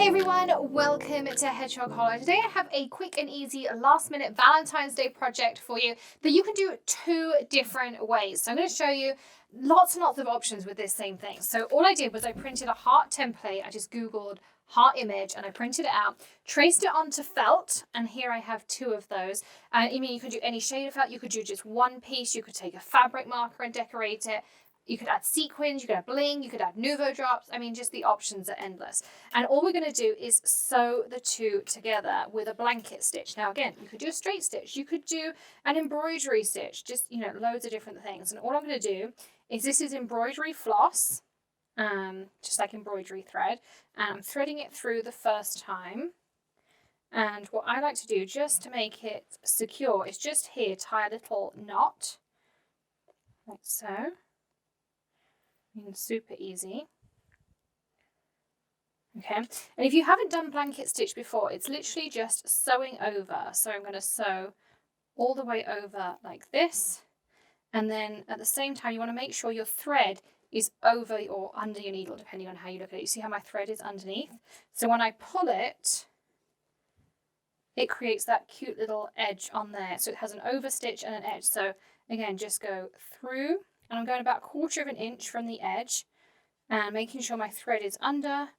everyone, welcome to Hedgehog Hollow. Today I have a quick and easy last minute Valentine's Day project for you that you can do 2 different ways. So I'm going to show you lots and lots of options with this same thing. So all I did was I printed a heart template. I just Googled heart image and I printed it out, traced it onto felt, and here I have 2 of those. I mean, you could do any shade of felt, you could do just one piece, you could take a fabric marker and decorate it. You could add sequins, you could add bling, you could add nouveau drops. I mean, just the options are endless. And all we're going to do is sew the 2 together with a blanket stitch. Now, again, you could do a straight stitch. You could do an embroidery stitch, just, loads of different things. And all I'm going to do is this is embroidery floss, just like embroidery thread. And I'm threading it through the first time. And what I like to do, just to make it secure, is just here, tie a little knot, like so. Super easy. Okay, and if you haven't done blanket stitch before, it's literally just sewing over. So I'm going to sew all the way over like this, and then at the same time you want to make sure your thread is over or under your needle, depending on how you look at it. You see how my thread is underneath? So when I pull it, it creates that cute little edge on there. So it has an over stitch and an edge. So again, just go through. And I'm going about 1/4 of an inch from the edge and making sure my thread is under.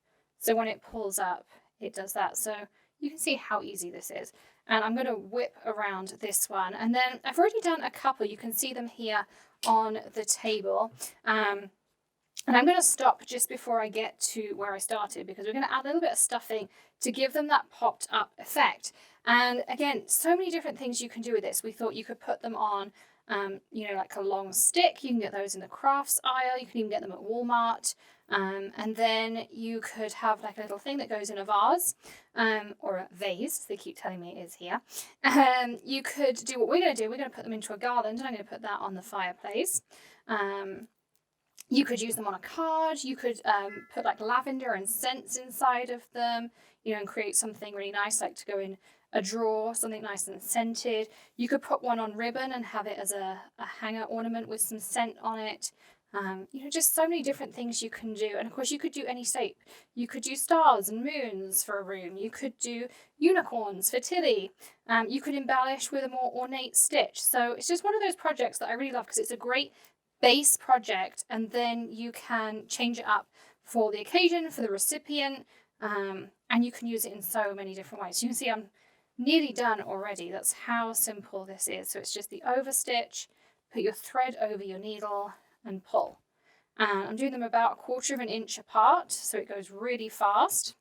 So when it pulls up, it does that. So you can see how easy this is. And I'm going to whip around this one. And then I've already done a couple. You can see them here on the table. And I'm going to stop just before I get to where I started, because we're going to add a little bit of stuffing to give them that popped up effect. And again, so many different things you can do with this. We thought you could put them on like a long stick. You can get those in the crafts aisle. You can even get them at Walmart. And then you could have like a little thing that goes in a vase, or a vase, they keep telling me it is here. You could do what we're going to do. We're going to put them into a garland, and I'm going to put that on the fireplace. You could use them on a card. You could put like lavender and scents inside of them, and create something really nice, like to go in a drawer, something nice and scented. You could put one on ribbon and have it as a hanger ornament with some scent on it. Just so many different things you can do. And of course you could do any shape. You could do stars and moons for a room. You could do unicorns for Tilly. You could embellish with a more ornate stitch. So it's just one of those projects that I really love, because it's a great base project, and then you can change it up for the occasion, for the recipient, and you can use it in so many different ways. You can see I'm nearly done already. That's how simple this is. So it's just the over stitch, put your thread over your needle and pull. And I'm doing them about 1/4 of an inch apart, so it goes really fast.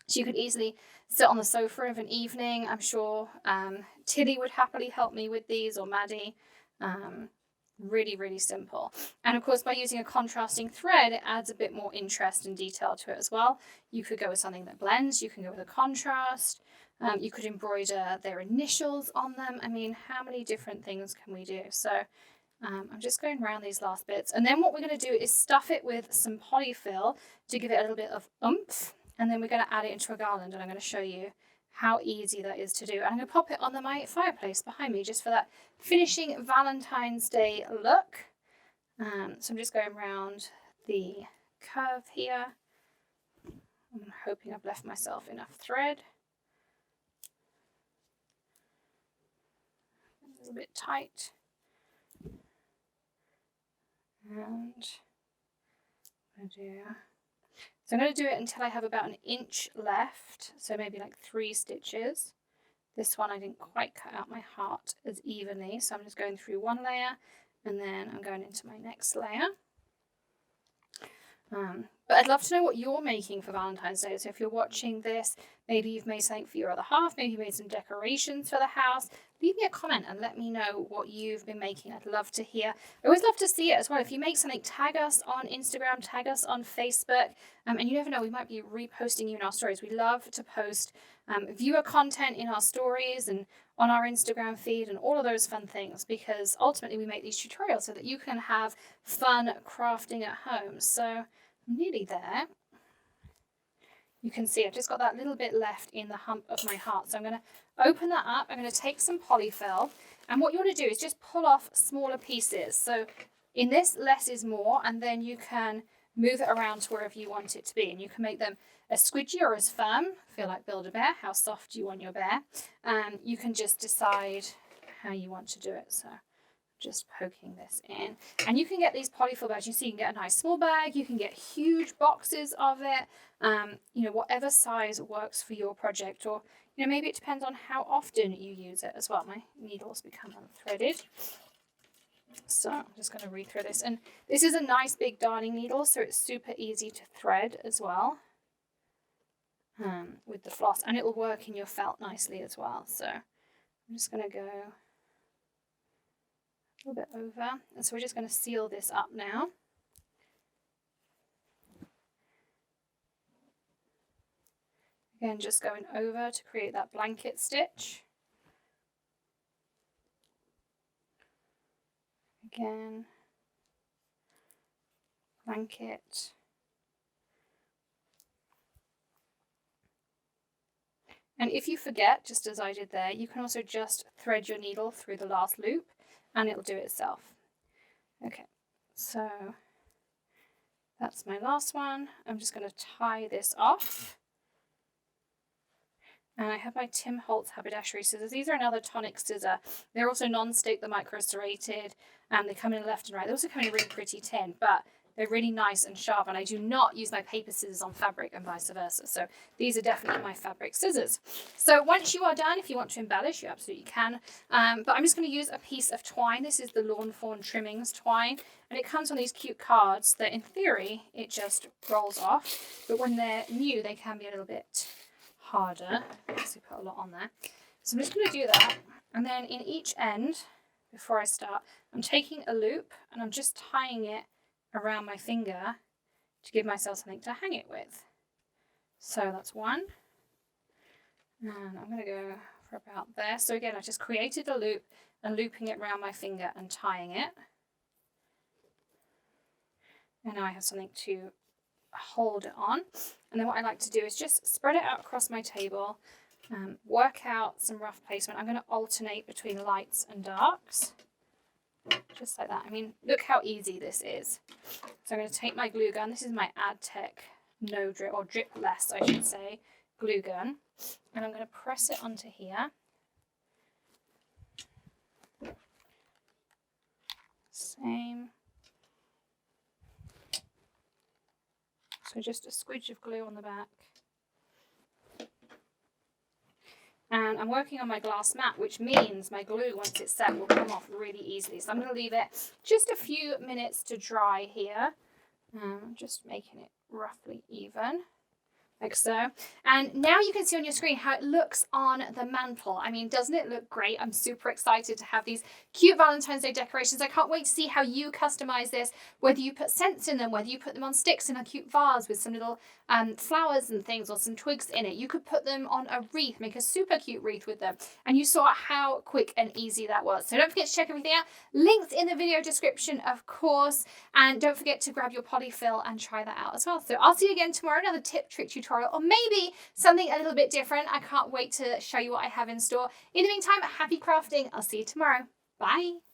So you could easily sit on the sofa of an evening. I'm sure Tilly would happily help me with these, or Maddie. Really, really simple. And of course, by using a contrasting thread, it adds a bit more interest and detail to it as well. You could go with something that blends. You can go with a contrast. You could embroider their initials on them. I mean, how many different things can we do? So I'm just going around these last bits. And then what we're going to do is stuff it with some polyfill to give it a little bit of oomph. And then we're going to add it into a garland, and I'm going to show you how easy that is to do. And I'm going to pop it on my fireplace behind me, just for that finishing Valentine's Day look. So I'm just going around the curve here. I'm hoping I've left myself enough thread. A little bit tight. And I'm going to do it until I have about 1 inch left, so maybe like 3 stitches. This one I didn't quite cut out my heart as evenly, so I'm just going through one layer, and then I'm going into my next layer. But I'd love to know what you're making for Valentine's Day. So if you're watching this, maybe you've made something for your other half, maybe you made some decorations for the house. Leave me a comment and let me know what you've been making. I'd love to hear. I always love to see it as well. If you make something, tag us on Instagram, tag us on Facebook. And you never know, we might be reposting you in our stories. We love to post viewer content in our stories and on our Instagram feed and all of those fun things, because ultimately we make these tutorials so that you can have fun crafting at home. So I'm nearly there. You can see I've just got that little bit left in the hump of my heart. So I'm going to open that up. I'm going to take some polyfill. And what you want to do is just pull off smaller pieces. So in this, less is more. And then you can move it around to wherever you want it to be. And you can make them as squidgy or as firm. Feel like Build-A-Bear, how soft do you want your bear? You can just decide how you want to do it. So just poking this in. And you can get these polyfill bags. You see, you can get a nice small bag. You can get huge boxes of it. You know, whatever size works for your project, or, you know, maybe it depends on how often you use it as well. My needles become unthreaded. So I'm just going to rethread this. And this is a nice big darning needle, so it's super easy to thread as well with the floss. And it will work in your felt nicely as well. So I'm just going to go a little bit over. And so we're just going to seal this up now. Again, just going over to create that blanket stitch. Again, blanket. And if you forget, just as I did there, you can also just thread your needle through the last loop and it'll do it itself. Okay, so that's my last one. I'm just going to tie this off. And I have my Tim Holtz Haberdashery scissors. These are another tonic scissor. They're also non-stick, they're micro-serrated, and they come in left and right. They also come in a really pretty tin, but they're really nice and sharp, and I do not use my paper scissors on fabric and vice versa. So these are definitely my fabric scissors. So once you are done, if you want to embellish, you absolutely can. But I'm just going to use a piece of twine. This is the Lawn Fawn Trimmings twine, and it comes on these cute cards that in theory, it just rolls off. But when they're new, they can be a little bit harder, because we put a lot on there. So I'm just going to do that, and then in each end, before I start, I'm taking a loop and I'm just tying it around my finger to give myself something to hang it with. So that's one, and I'm going to go for about there. So again, I just created a loop and looping it around my finger and tying it, and now I have something to hold it on. And then what I like to do is just spread it out across my table, work out some rough placement. I'm going to alternate between lights and darks, just like that. I mean, look how easy this is. So I'm going to take my glue gun. This is my AdTech no drip, or dripless I should say, glue gun, and I'm going to press it onto here. Same. So just a squidge of glue on the back. And I'm working on my glass mat, which means my glue, once it's set, will come off really easily. So I'm going to leave it just a few minutes to dry here. Just making it roughly even, like so. And now you can see on your screen how it looks on the mantle. I mean, doesn't it look great? I'm super excited to have these cute Valentine's Day decorations. I can't wait to see how you customize this, whether you put scents in them, whether you put them on sticks in a cute vase with some little flowers and things, or some twigs in it. You could put them on a wreath, make a super cute wreath with them. And you saw how quick and easy that was. So don't forget to check everything out. Links in the video description, of course. And don't forget to grab your polyfill and try that out as well. So I'll see you again tomorrow, another tip, trick, tutorial, or maybe something a little bit different. I can't wait to show you what I have in store. In the meantime, happy crafting. I'll see you tomorrow. Bye.